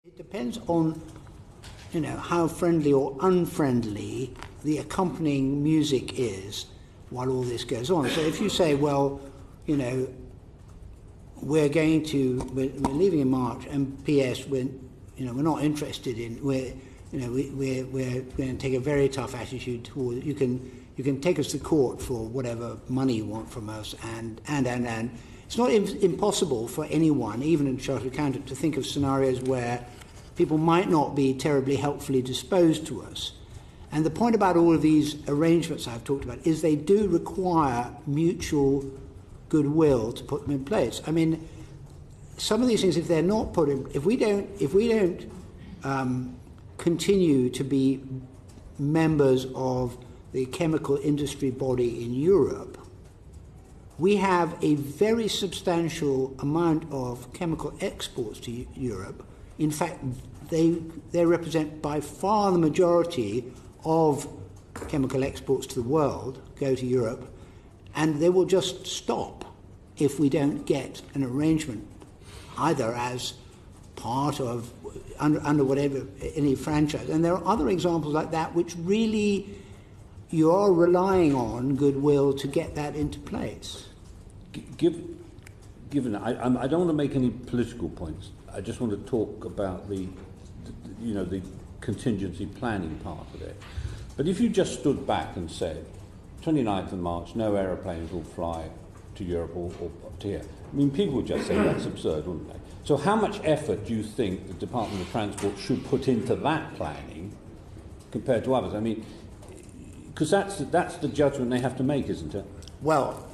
It depends on, how friendly or unfriendly the accompanying music is while all this goes on. So if you say, well, we're leaving in March, and P.S. we're not interested in, we're going to take a very tough attitude toward, you can take us to court for whatever money you want from us, and it's not impossible for anyone, even a chartered accountant, to think of scenarios where people might not be terribly helpfully disposed to us. And the point about all of these arrangements I've talked about is they do require mutual goodwill to put them in place. I mean, some of these things, if they're not put in, if we don't continue to be members of the chemical industry body in Europe, we have a very substantial amount of chemical exports to Europe. In fact, they represent by far the majority of chemical exports to the world, go to Europe, and they will just stop if we don't get an arrangement, either as part of, under whatever, any franchise. And there are other examples like that which really you are relying on goodwill to get that into place. Given I don't want to make any political points. I just want to talk about the contingency planning part of it. But if you just stood back and said, 29th of March, no aeroplanes will fly to Europe or to here, I mean, people would just say that's absurd, wouldn't they? So how much effort do you think the Department of Transport should put into that planning compared to others? I mean, because that's the judgment they have to make, isn't it? Well,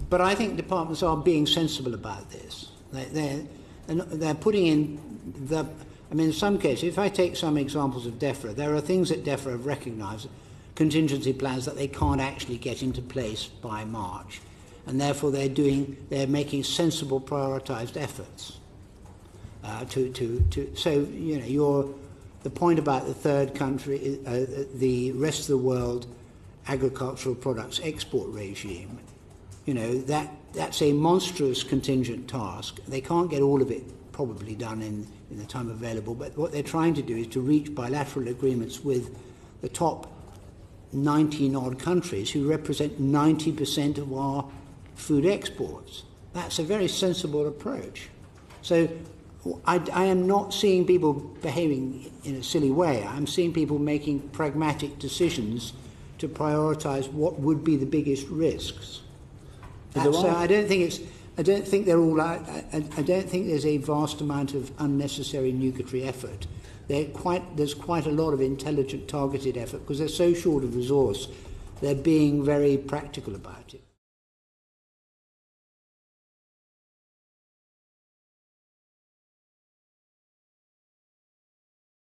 but I think departments are being sensible about this. They're putting in the... I mean, in some cases, if I take some examples of DEFRA, there are things that DEFRA have recognised, contingency plans that they can't actually get into place by March, and therefore they're making sensible, prioritised efforts. The point about the third country, the rest of the world agricultural products export regime, that's a monstrous contingent task. They can't get all of it probably done in the time available, but what they're trying to do is to reach bilateral agreements with the top 19-odd countries who represent 90% of our food exports. That's a very sensible approach. So I am not seeing people behaving in a silly way. I'm seeing people making pragmatic decisions to prioritise what would be the biggest risks. So I don't think they're all. I don't think there's a vast amount of unnecessary nugatory effort. There's quite a lot of intelligent, targeted effort because they're so short of resource. They're being very practical about it.